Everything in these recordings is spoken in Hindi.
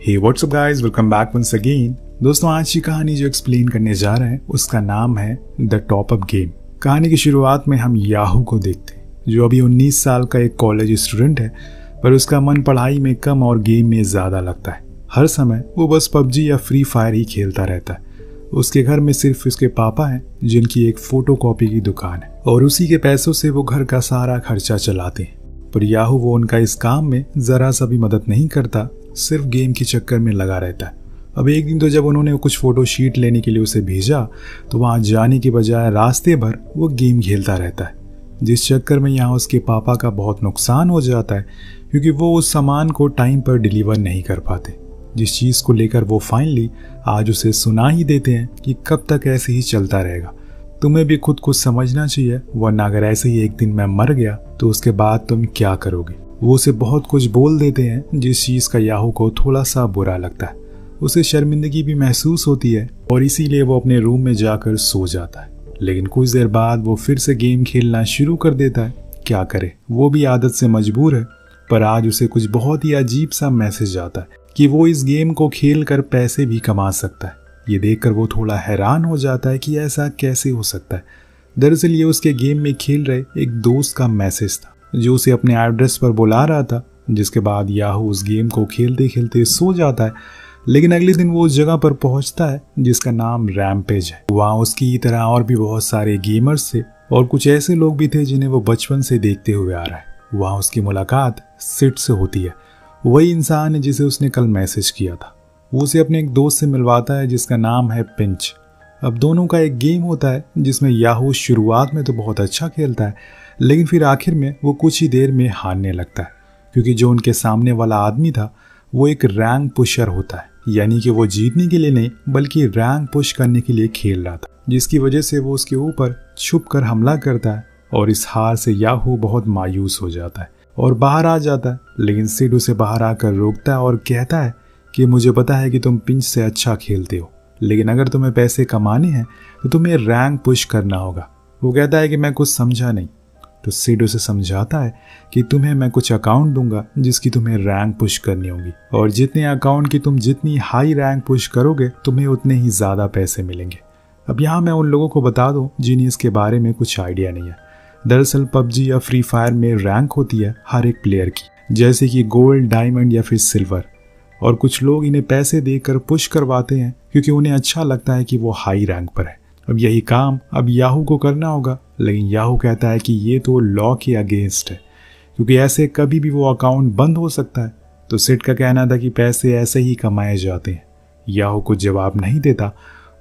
हे what's up guys, welcome back once again. दोस्तों, आज की कहानी जो एक्सप्लेन करने जा रहे हैं उसका नाम है द टॉप अप गेम। कहानी की शुरुआत में हम याहू को देखते हैं, जो अभी 19 साल का एक कॉलेज स्टूडेंट है, पर उसका मन पढ़ाई में कम और गेम में ज्यादा लगता है। हर समय वो बस पबजी या फ्री फायर ही खेलता रहता है। उसके घर में सिर्फ उसके पापा हैं, जिनकी एक फोटोकॉपी की दुकान है, और उसी के पैसों से वो घर का सारा खर्चा चलाते हैं। पर याहू वो उनका इस काम में जरा सा भी मदद नहीं करता, सिर्फ गेम के चक्कर में लगा रहता है। अब एक दिन तो जब उन्होंने कुछ फोटो शीट लेने के लिए उसे भेजा, तो वहां जाने के बजाय रास्ते भर वो गेम खेलता रहता है, जिस चक्कर में यहाँ उसके पापा का बहुत नुकसान हो जाता है, क्योंकि वो उस सामान को टाइम पर डिलीवर नहीं कर पाते, जिस चीज़ को लेकर वो फाइनली आज उसे सुना ही देते हैं कि कब तक ऐसे ही चलता रहेगा। तुम्हें भी खुद को समझना चाहिए, वरना अगर ऐसे ही एक दिन मैं मर गया तो उसके बाद तुम क्या करोगे। वो उसे बहुत कुछ बोल देते हैं, जिस चीज़ का याहू को थोड़ा सा बुरा लगता है। उसे शर्मिंदगी भी महसूस होती है और इसीलिए वो अपने रूम में जाकर सो जाता है। लेकिन कुछ देर बाद वो फिर से गेम खेलना शुरू कर देता है। क्या करे, वो भी आदत से मजबूर है। पर आज उसे कुछ बहुत ही अजीब सा मैसेज आता है कि वो इस गेम को खेल कर पैसे भी कमा सकता है। ये देखकर वो थोड़ा हैरान हो जाता है कि ऐसा कैसे हो सकता है। दरअसल ये उसके गेम में खेल रहे एक दोस्त का मैसेज था, जो उसे अपने एड्रेस पर बुला रहा था। जिसके बाद याहू उस गेम को खेलते खेलते सो जाता है। लेकिन अगले दिन वो उस जगह पर पहुंचता है जिसका नाम रैम्पेज है। वहाँ उसकी तरह और भी बहुत सारे गेमर्स थे, और कुछ ऐसे लोग भी थे जिन्हें वो बचपन से देखते हुए आ रहा है। वहाँ उसकी मुलाकात सिड से होती है, वही इंसान है जिसे उसने कल मैसेज किया था। वो उसे अपने एक दोस्त से मिलवाता है जिसका नाम है पिंच। अब दोनों का एक गेम होता है जिसमें याहू शुरुआत में तो बहुत अच्छा खेलता है, लेकिन फिर आखिर में वो कुछ ही देर में हारने लगता है, क्योंकि जो उनके सामने वाला आदमी था वो एक रैंक पुशर होता है। यानी कि वो जीतने के लिए नहीं बल्कि रैंक पुश करने के लिए खेल रहा था, जिसकी वजह से वो उसके ऊपर छुप कर हमला करता है। और इस हार से याहू बहुत मायूस हो जाता है और बाहर आ जाता है। लेकिन सिड उसे बाहर आकर रोकता है और कहता है कि मुझे पता है कि तुम पिंच से अच्छा खेलते हो, लेकिन अगर तुम्हें पैसे कमाने हैं तो तुम्हें रैंक पुश करना होगा। वो कहता है कि मैं कुछ समझा नहीं। तो सिड उसे समझाता है कि तुम्हें मैं कुछ अकाउंट दूंगा जिसकी तुम्हें रैंक पुश करनी होगी, और जितने अकाउंट की तुम जितनी हाई रैंक पुश करोगे तुम्हें उतने ही ज़्यादा पैसे मिलेंगे। अब यहाँ मैं उन लोगों को बता दूँ जिन्हें इसके बारे में कुछ आइडिया नहीं है। दरअसल पबजी या फ्री फायर में रैंक होती है हर एक प्लेयर की, जैसे कि गोल्ड, डायमंड या फिर सिल्वर। और कुछ लोग इन्हें पैसे देकर पुश करवाते हैं क्योंकि उन्हें अच्छा लगता है कि वो हाई रैंक पर है। अब यही काम अब याहू को करना होगा, लेकिन याहू कहता है कि ये तो लॉ के अगेंस्ट है, क्योंकि ऐसे कभी भी वो अकाउंट बंद हो सकता है। तो सिड का कहना था कि पैसे ऐसे ही कमाए जाते हैं। याहू कुछ जवाब नहीं देता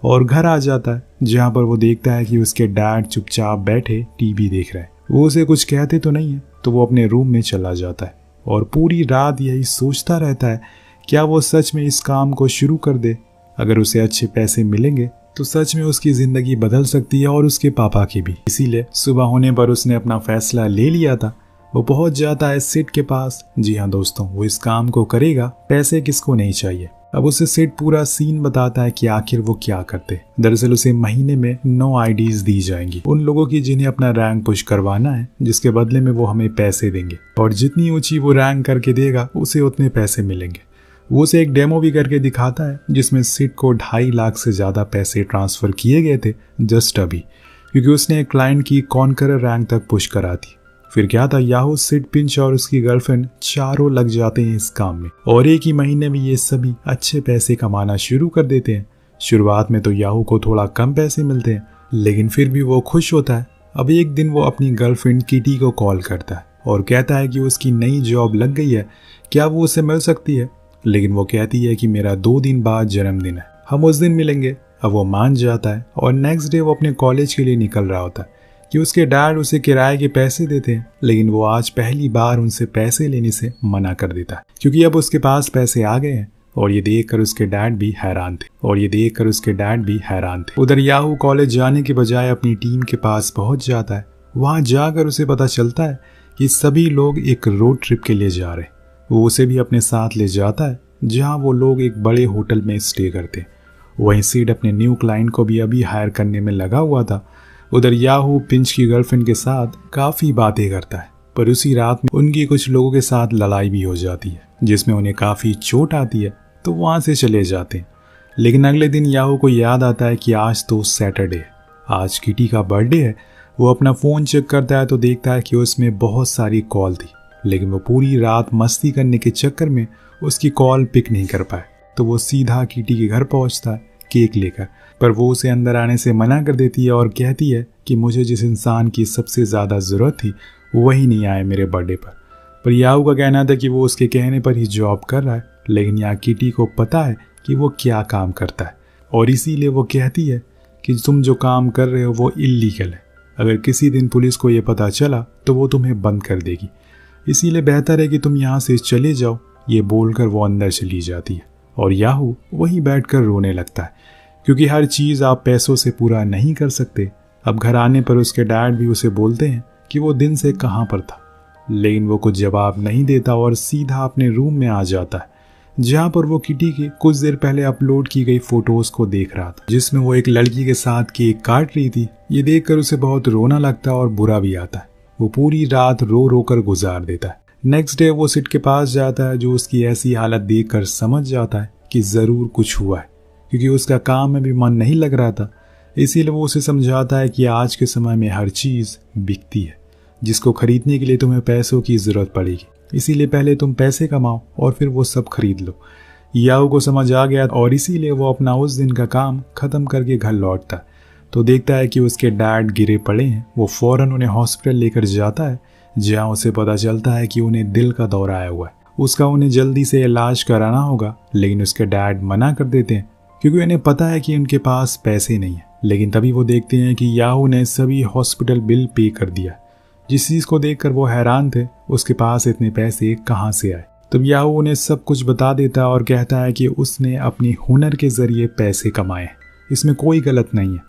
और घर आ जाता है, जहाँ पर वो देखता है कि उसके डैड चुपचाप बैठे टीवी देख रहे हैं। वो उसे कुछ कहते तो नहीं है, तो वो अपने रूम में चला जाता है और पूरी रात यही सोचता रहता है क्या वो सच में इस काम को शुरू कर दे। अगर उसे अच्छे पैसे मिलेंगे तो सच में उसकी जिंदगी बदल सकती है और उसके पापा की भी। इसीलिए सुबह होने पर उसने अपना फैसला ले लिया था। वो पहुंच जाता है सिड के पास। जी हाँ दोस्तों, वो इस काम को करेगा, पैसे किसको नहीं चाहिए। अब उसे सिड पूरा सीन बताता है कि आखिर वो क्या करते। दरअसल उसे महीने में 9 आईडीज दी जाएंगी उन लोगों की जिन्हें अपना रैंक पुश करवाना है, जिसके बदले में वो हमें पैसे देंगे, और जितनी ऊंची वो रैंक करके देगा उसे उतने पैसे मिलेंगे। वो उसे एक डेमो भी करके दिखाता है जिसमें सिड को 2.5 लाख से ज़्यादा पैसे ट्रांसफ़र किए गए थे जस्ट अभी, क्योंकि उसने एक क्लाइंट की कॉन्करर रैंक तक पुश करा थी। फिर क्या था, याहू, सिड, पिंच और उसकी गर्लफ्रेंड चारों लग जाते हैं इस काम में, और एक ही महीने में ये सभी अच्छे पैसे कमाना शुरू कर देते हैं। शुरुआत में तो याहू को थोड़ा कम पैसे मिलते हैं, लेकिन फिर भी वो खुश होता है। अब एक दिन वो अपनी गर्लफ्रेंड किटी को कॉल करता है और कहता है कि उसकी नई जॉब लग गई है, क्या वो उसे मिल सकती है। लेकिन वो कहती है कि मेरा 2 दिन बाद जन्मदिन है, हम उस दिन मिलेंगे। अब वो मान जाता है और नेक्स्ट डे वो अपने कॉलेज के लिए निकल रहा होता है कि उसके डैड उसे किराए के पैसे देते हैं, लेकिन वो आज पहली बार उनसे पैसे लेने से मना कर देता है, क्योंकि अब उसके पास पैसे आ गए हैं। और ये देखकर उसके डैड भी हैरान थे। उधर याहू कॉलेज जाने के बजाय अपनी टीम के पास पहुंच जाता है। वहां जाकर उसे पता चलता है कि सभी लोग एक रोड ट्रिप के लिए जा रहे हैं। वो उसे भी अपने साथ ले जाता है, जहां वो लोग एक बड़े होटल में स्टे करते हैं। वहीं सीड अपने न्यू क्लाइंट को भी अभी हायर करने में लगा हुआ था। उधर याहू पिंच की गर्लफ्रेंड के साथ काफ़ी बातें करता है, पर उसी रात में उनकी कुछ लोगों के साथ लड़ाई भी हो जाती है, जिसमें उन्हें काफ़ी चोट आती है। तो वहाँ से चले जाते हैं। लेकिन अगले दिन याहू को याद आता है कि आज तो सैटरडे है, आज किटी का बर्थडे है। वो अपना फ़ोन चेक करता है तो देखता है कि उसमें बहुत सारी कॉल थी, लेकिन वो पूरी रात मस्ती करने के चक्कर में उसकी कॉल पिक नहीं कर पाए। तो वो सीधा किटी के घर पहुंचता है केक लेकर, पर वो उसे अंदर आने से मना कर देती है और कहती है कि मुझे जिस इंसान की सबसे ज़्यादा ज़रूरत थी वही नहीं आए मेरे बर्थडे पर याहू का कहना था कि वो उसके कहने पर ही जॉब कर रहा है, लेकिन यहाँ किटी को पता है कि वो क्या काम करता है और इसीलिए वो कहती है कि तुम जो काम कर रहे हो वो इल्लीगल है। अगर किसी दिन पुलिस को ये पता चला तो वो तुम्हें बंद कर देगी, इसीलिए बेहतर है कि तुम यहाँ से चले जाओ। ये बोलकर वो अंदर चली जाती है और याहू वहीं बैठकर रोने लगता है, क्योंकि हर चीज़ आप पैसों से पूरा नहीं कर सकते। अब घर आने पर उसके डैड भी उसे बोलते हैं कि वो दिन से कहाँ पर था, लेकिन वो कुछ जवाब नहीं देता और सीधा अपने रूम में आ जाता है, जहाँ पर वो किटी के कुछ देर पहले अपलोड की गई फोटोज को देख रहा था, जिसमें वो एक लड़की के साथ केक काट रही थी। ये देखकर उसे बहुत रोना लगता है और बुरा भी आता है। वो पूरी रात रो रो कर गुजार देता है। नेक्स्ट डे वो सिड के पास जाता है, जो उसकी ऐसी हालत देखकर समझ जाता है कि ज़रूर कुछ हुआ है, क्योंकि उसका काम में भी मन नहीं लग रहा था। इसीलिए वो उसे समझाता है कि आज के समय में हर चीज़ बिकती है, जिसको खरीदने के लिए तुम्हें पैसों की ज़रूरत पड़ेगी, इसीलिए पहले तुम पैसे कमाओ और फिर वो सब खरीद लो। याहू को समझ आ गया और इसीलिए वो अपना उस दिन का काम ख़त्म करके घर लौटता है तो देखता है कि उसके डैड गिरे पड़े हैं। वो फ़ौरन उन्हें हॉस्पिटल लेकर जाता है, जहाँ उसे पता चलता है कि उन्हें दिल का दौरा आया हुआ है। उसका उन्हें जल्दी से इलाज कराना होगा, लेकिन उसके डैड मना कर देते हैं क्योंकि उन्हें पता है कि उनके पास पैसे नहीं है। लेकिन तभी वो देखते हैं कि याहू ने सभी हॉस्पिटल बिल पे कर दिया। जिस चीज़ को देखकर वो हैरान थे, उसके पास इतने पैसे कहाँ से आए। तब याहू उन्हें सब कुछ बता देता और कहता है कि उसने अपनी हुनर के जरिए पैसे कमाए, इसमें कोई गलत नहीं है।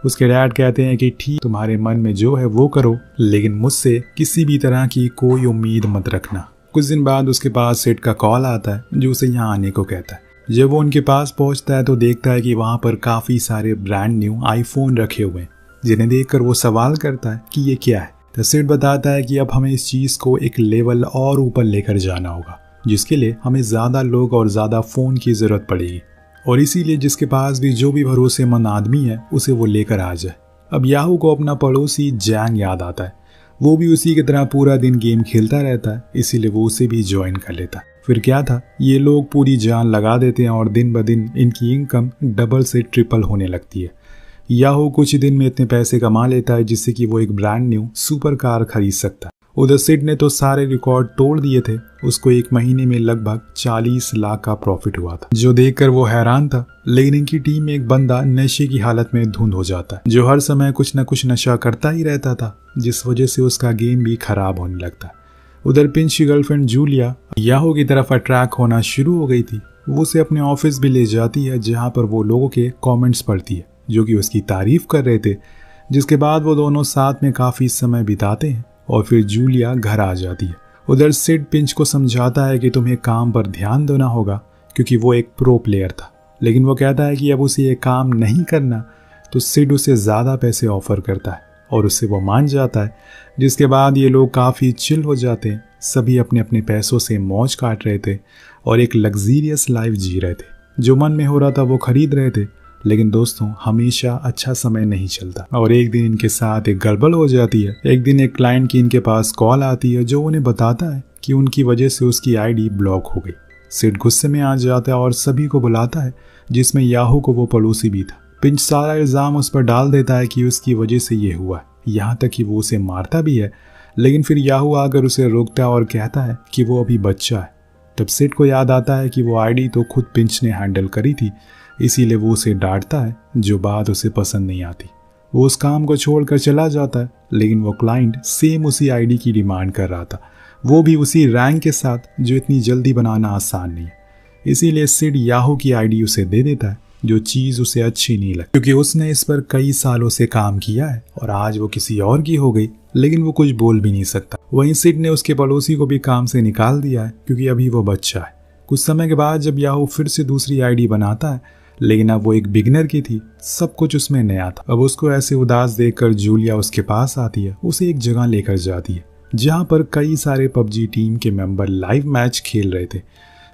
उसके डैड कहते हैं कि ठीक, तुम्हारे मन में जो है वो करो, लेकिन मुझसे किसी भी तरह की कोई उम्मीद मत रखना। कुछ दिन बाद उसके पास सिड का कॉल आता है, जो उसे यहाँ आने को कहता है। जब वो उनके पास पहुँचता है तो देखता है कि वहाँ पर काफ़ी सारे ब्रांड न्यू आईफोन रखे हुए हैं, जिन्हें देखकर वो सवाल करता है कि ये क्या है। तो सिड बताता है कि अब हमें इस चीज़ को एक लेवल और ऊपर लेकर जाना होगा, जिसके लिए हमें ज़्यादा लोग और ज़्यादा फ़ोन की ज़रूरत पड़ेगी, और इसीलिए जिसके पास भी जो भी भरोसेमंद आदमी है उसे वो लेकर आ जाए। अब याहू को अपना पड़ोसी जैंग याद आता है। वो भी उसी की तरह पूरा दिन गेम खेलता रहता है, इसीलिए वो उसे भी ज्वाइन कर लेता है। फिर क्या था, ये लोग पूरी जान लगा देते हैं और दिन ब दिन इनकी इनकम डबल से ट्रिपल होने लगती है। याहू कुछ ही दिन में इतने पैसे कमा लेता है जिससे कि वो एक ब्रांड न्यू सुपर कार खरीद सकता है। उधर सिड ने तो सारे रिकॉर्ड तोड़ दिए थे। उसको एक महीने में लगभग 40 लाख का प्रॉफिट हुआ था, जो देखकर वो हैरान था। लेकिन इनकी टीम में एक बंदा नशे की हालत में धुंध हो जाता है, जो हर समय कुछ न कुछ नशा करता ही रहता था, जिस वजह से उसका गेम भी खराब होने लगता है। उधर पिंच की गर्लफ्रेंड जूलिया याहू की तरफ अट्रैक्ट होना शुरू हो गई थी। वो उसे अपने ऑफिस भी ले जाती है, जहाँ पर वो लोगों के कॉमेंट्स पढ़ती है जो कि उसकी तारीफ कर रहे थे। जिसके बाद वो दोनों साथ में काफ़ी समय बिताते हैं और फिर जूलिया घर आ जाती है। उधर सिड पिंच को समझाता है कि तुम्हें काम पर ध्यान देना होगा, क्योंकि वो एक प्रो प्लेयर था। लेकिन वो कहता है कि अब उसे ये काम नहीं करना, तो सिड उसे ज़्यादा पैसे ऑफर करता है और उससे वो मान जाता है। जिसके बाद ये लोग काफ़ी चिल हो जाते हैं। सभी अपने अपने पैसों से मौज काट रहे थे और एक लग्जीरियस लाइफ जी रहे थे। जो मन में हो रहा था वो खरीद रहे थे। लेकिन दोस्तों, हमेशा अच्छा समय नहीं चलता और एक दिन इनके साथ एक गड़बड़ हो जाती है। एक दिन एक क्लाइंट की इनके पास कॉल आती है, जो उन्हें बताता है कि उनकी वजह से उसकी आईडी ब्लॉक हो गई। सिड गुस्से में आ जाता है और सभी को बुलाता है, जिसमें याहू को वो पड़ोसी भी था। पिंच सारा इल्ज़ाम उस पर डाल देता है कि उसकी वजह से ये हुआ है, यहाँ तक कि वो उसे मारता भी है। लेकिन फिर याहू आकर उसे रोकता है और कहता है कि वो अभी बच्चा है। तब सिड को याद आता है कि वो आईडी तो खुद पिंच ने हैंडल करी थी, इसीलिए वो उसे डांटता है, जो बात उसे पसंद नहीं आती। वो उस काम को छोड़कर चला जाता है। लेकिन वो क्लाइंट सेम उसी आईडी की डिमांड कर रहा था, वो भी उसी रैंक के साथ, जो इतनी जल्दी बनाना आसान नहीं है। इसीलिए सिड याहू की आईडी उसे दे देता है, जो चीज़ उसे अच्छी नहीं लगती, क्योंकि उसने इस पर कई सालों से काम किया है और आज वो किसी और की हो गई। लेकिन वो कुछ बोल भी नहीं सकता। वहीं सिड ने उसके पड़ोसी को भी काम से निकाल दिया है, क्योंकि अभी वो बच्चा है। कुछ समय के बाद जब याहू फिर से दूसरी आईडी बनाता है, लेकिन अब वो एक बिगिनर की थी, सब कुछ उसमें नया था। अब उसको ऐसे उदास देखकर जूलिया उसके पास आती है, उसे एक जगह लेकर जाती है, जहाँ पर कई सारे पबजी टीम के मेंबर लाइव मैच खेल रहे थे।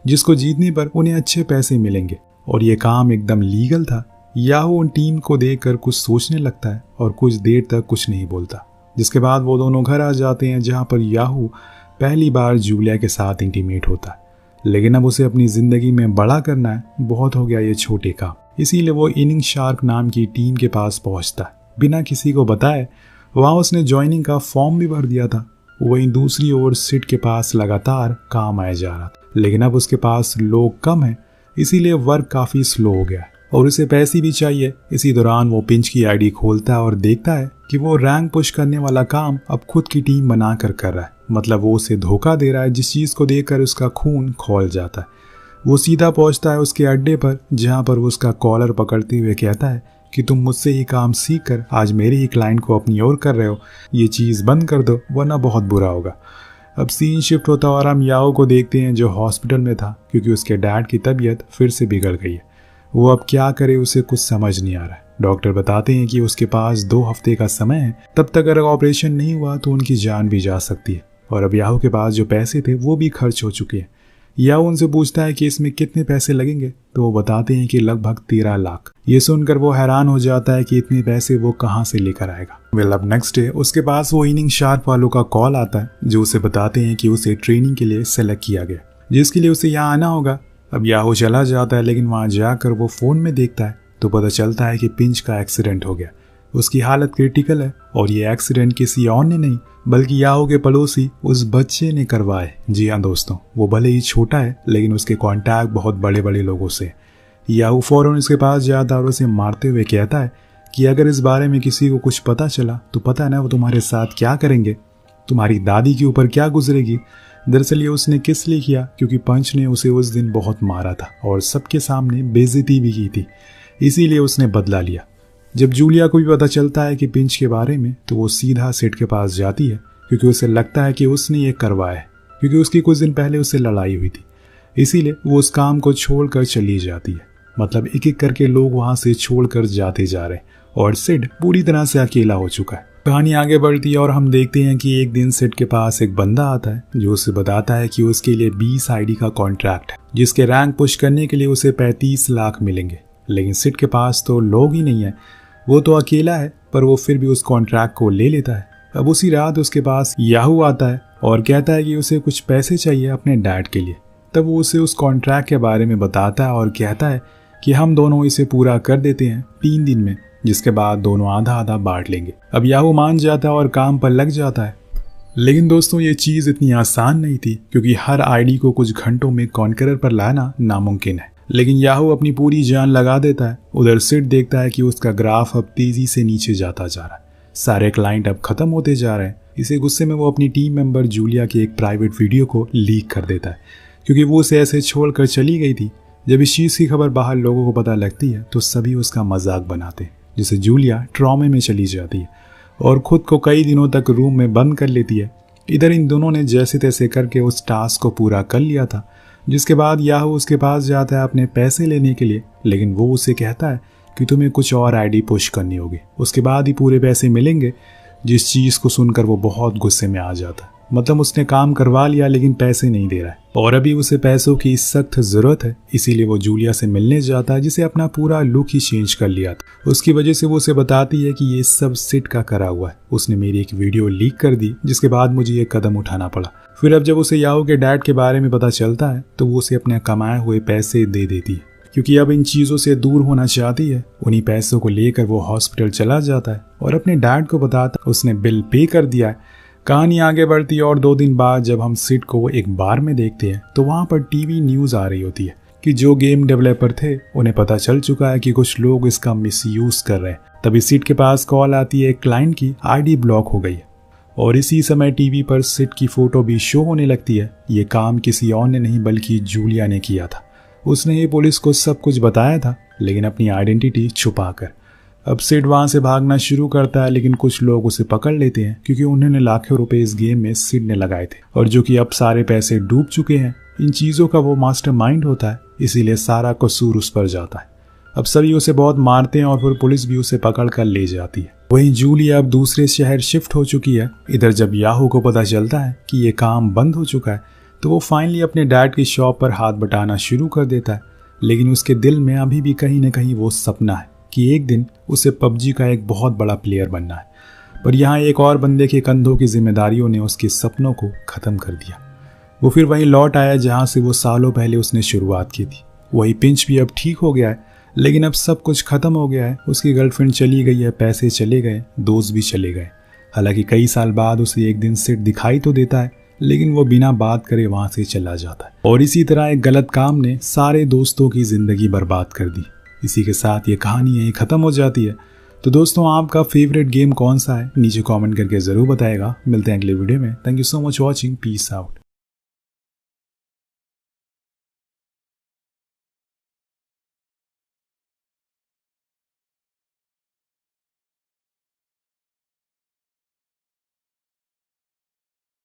जिसको जीतने पर उन्हें अच्छे पैसे मिलेंगे और ये काम एकदम लीगल था। याहू उन टीम को देखकर कुछ सोचने लगता है और कुछ देर तक कुछ नहीं बोलता, जिसके बाद वो दोनों घर आ जाते हैं जहाँ पर याहू पहली बार जूलिया के साथ इंटीमेट होता है। लेकिन अब उसे अपनी जिंदगी में बड़ा करना है, बहुत हो गया ये छोटे काम। इसीलिए वो इनिंग शार्क नाम की टीम के पास पहुंचता है बिना किसी को बताए। वहाँ उसने ज्वाइनिंग का फॉर्म भी भर दिया था। वहीं दूसरी ओर सिड के पास लगातार काम आया जा रहा था, लेकिन अब उसके पास लोग कम हैं, इसीलिए वर्क काफ़ी स्लो हो गया और उसे पैसे भी चाहिए। इसी दौरान वो पिंच की आईडी खोलता है और देखता है कि वो रैंक पुश करने वाला काम अब खुद की टीम बनाकर कर रहा है। मतलब वो उसे धोखा दे रहा है, जिस चीज़ को देखकर उसका खून खौल जाता है। वो सीधा पहुंचता है उसके अड्डे पर, जहां पर वो उसका कॉलर पकड़ते हुए कहता है कि तुम मुझसे ही काम सीख कर आज मेरे ही क्लाइंट को अपनी ओर कर रहे हो, ये चीज़ बंद कर दो वरना बहुत बुरा होगा। अब सीन शिफ्ट होता और हम याओ को देखते हैं जो हॉस्पिटल में था क्योंकि उसके डैड की तबीयत फिर से बिगड़ गई है। वो अब क्या करे उसे कुछ समझ नहीं आ रहा है। डॉक्टर बताते हैं कि उसके पास 2 हफ्ते का समय है, तब तक अगर ऑपरेशन नहीं हुआ तो उनकी जान भी जा सकती है। और अब याहू के पास जो पैसे थे वो भी खर्च हो चुके हैं। याहू उनसे पूछता है कि इसमें कितने पैसे लगेंगे, तो वो बताते हैं कि लगभग 13 लाख। ये सुनकर वो हैरान हो जाता है कि इतने पैसे वो कहाँ से लेकर आएगा। वेल अब नेक्स्ट डे उसके पास वो इनिंग शार्क वालों का कॉल आता है जो उसे बताते हैं कि उसे ट्रेनिंग के लिए सेलेक्ट किया गया, जिसके लिए उसे यहाँ आना होगा। अब याहू चला जाता है, लेकिन वहाँ जाकर वो फ़ोन में देखता है तो पता चलता है कि पिंच का एक्सीडेंट हो गया। उसकी हालत क्रिटिकल है और ये एक्सीडेंट किसी और ने नहीं बल्कि याहू के पड़ोसी उस बच्चे ने करवाए। जी हाँ दोस्तों, वो भले ही छोटा है लेकिन उसके कॉन्टैक्ट बहुत बड़े बड़े लोगों से। याहू फौरन उसके पास जाता है और उसे मारते हुए कहता है कि अगर इस बारे में किसी को कुछ पता चला तो पता है ना वो तुम्हारे साथ क्या करेंगे, तुम्हारी दादी के ऊपर क्या गुजरेगी। दरअसल ये उसने किस लिए किया, क्योंकि पंच ने उसे उस दिन बहुत मारा था और सबके सामने बेइज्जती भी की थी, इसीलिए उसने बदला लिया। जब जूलिया को भी पता चलता है कि पिंच के बारे में तो वो सीधा सिड के पास जाती है क्योंकि उसे लगता है कि उसने ये करवाया है, क्योंकि उसकी कुछ दिन पहले उससे लड़ाई हुई थी। इसीलिए वो उस काम को छोड़कर चली जाती है। मतलब एक एक करके लोग वहां से छोड़कर जाते जा रहे हैं और सिड पूरी तरह से अकेला हो चुका है। कहानी आगे बढ़ती है और हम देखते हैं कि एक दिन सिड के पास एक बंदा आता है जो उसे बताता है कि उसके लिए 20 आईडी का कॉन्ट्रैक्ट है, जिसके रैंक पुश करने के लिए उसे 35 लाख मिलेंगे। लेकिन सिड के पास तो लोग ही नहीं है, वो तो अकेला है, पर वो फिर भी उस कॉन्ट्रैक्ट को ले लेता है। अब उसी रात उसके पास याहू आता है और कहता है कि उसे कुछ पैसे चाहिए अपने डैड के लिए। तब वो उसे उस कॉन्ट्रैक्ट के बारे में बताता है और कहता है कि हम दोनों इसे पूरा कर देते हैं 3 दिन में, जिसके बाद दोनों आधा आधा बांट लेंगे। अब याहू मान जाता है और काम पर लग जाता है। लेकिन दोस्तों ये चीज़ इतनी आसान नहीं थी, क्योंकि हर आईडी को कुछ घंटों में कॉन्करर पर लाना नामुमकिन है। लेकिन याहू अपनी पूरी जान लगा देता है। उधर सिड देखता है कि उसका ग्राफ अब तेजी से नीचे जाता जा रहा है, सारे क्लाइंट अब खत्म होते जा रहे हैं। इसे गुस्से में वो अपनी टीम मेंबर जूलिया के एक प्राइवेट वीडियो को लीक कर देता है, क्योंकि वो उसे ऐसे छोड़कर चली गई थी। जब इस चीज़ की खबर बाहर लोगों को पता लगती है तो सभी उसका मजाक बनाते हैं, जिससे जूलिया ट्रॉमे में चली जाती है और खुद को कई दिनों तक रूम में बंद कर लेती है। इधर इन दोनों ने जैसे तैसे करके उस टास्क को पूरा कर लिया था, जिसके बाद याहू उसके पास जाता है अपने पैसे लेने के लिए। लेकिन वो उसे कहता है कि तुम्हें कुछ और आईडी पुश करनी होगी, उसके बाद ही पूरे पैसे मिलेंगे। जिस चीज़ को सुनकर वो बहुत गुस्से में आ जाता है। मतलब उसने काम करवा लिया लेकिन पैसे नहीं दे रहा है और अभी उसे पैसों की सख्त ज़रूरत है। इसीलिए वो जूलिया से मिलने जाता है, जिसे अपना पूरा लुक ही चेंज कर लिया था। उसकी वजह से वो उसे बताती है कि ये सब सिड का करा हुआ है, उसने मेरी एक वीडियो लीक कर दी, जिसके बाद मुझे ये कदम उठाना पड़ा। फिर अब जब उसे याहू के डैड के बारे में पता चलता है तो वो उसे अपने कमाए हुए पैसे दे देती है, क्योंकि अब इन चीज़ों से दूर होना चाहती है। उन्हीं पैसों को लेकर वो हॉस्पिटल चला जाता है और अपने डैड को बताता है उसने बिल पे कर दिया है। कहानी आगे बढ़ती है और 2 दिन बाद जब हम सिड को एक बार में देखते हैं तो वहाँ पर टीवी न्यूज़ आ रही होती है कि जो गेम डेवलपर थे उन्हें पता चल चुका है कि कुछ लोग इसका मिसयूज़ कर रहे हैं। तभी सिड के पास कॉल आती है, एक क्लाइंट की आईडी ब्लॉक हो गई है और इसी समय टीवी पर सिड की फोटो भी शो होने लगती है। ये काम किसी और ने नहीं बल्कि जूलिया ने किया था। उसने ही पुलिस को सब कुछ बताया था, लेकिन अपनी आइडेंटिटी छुपाकर। अब सिड वहाँ से भागना शुरू करता है, लेकिन कुछ लोग उसे पकड़ लेते हैं क्योंकि उन्होंने लाखों रुपए इस गेम में सिड ने लगाए थे और जो कि अब सारे पैसे डूब चुके हैं। इन चीज़ों का वो मास्टरमाइंड होता है, इसीलिए सारा कसूर उस पर जाता है। अब सभी उसे बहुत मारते हैं और फिर पुलिस भी उसे पकड़ कर ले जाती है। वहीं जूलिया अब दूसरे शहर शिफ्ट हो चुकी है। इधर जब याहू को पता चलता है कि ये काम बंद हो चुका है तो वो फाइनली अपने डैड की शॉप पर हाथ बटाना शुरू कर देता है। लेकिन उसके दिल में अभी भी कहीं ना कहीं वो सपना है कि एक दिन उसे पबजी का एक बहुत बड़ा प्लेयर बनना है। पर यहाँ एक और बंदे के कंधों की जिम्मेदारियों ने उसके सपनों को ख़त्म कर दिया। वो फिर वहीं लौट आया जहाँ से वो सालों पहले उसने शुरुआत की थी। वही पिंच भी अब ठीक हो गया है, लेकिन अब सब कुछ ख़त्म हो गया है। उसकी गर्लफ्रेंड चली गई है, पैसे चले गए, दोस्त भी चले गए। हालांकि कई साल बाद उसे एक दिन सिट दिखाई तो देता है, लेकिन वो बिना बात करे वहाँ से चला जाता है। और इसी तरह एक गलत काम ने सारे दोस्तों की ज़िंदगी बर्बाद कर दी। इसी के साथ ये कहानी यहीं ख़त्म हो जाती है। तो दोस्तों, आपका फेवरेट गेम कौन सा है नीचे कमेंट करके ज़रूर बताएगा। मिलते हैं अगले वीडियो में। Thank you so much watching. Peace out.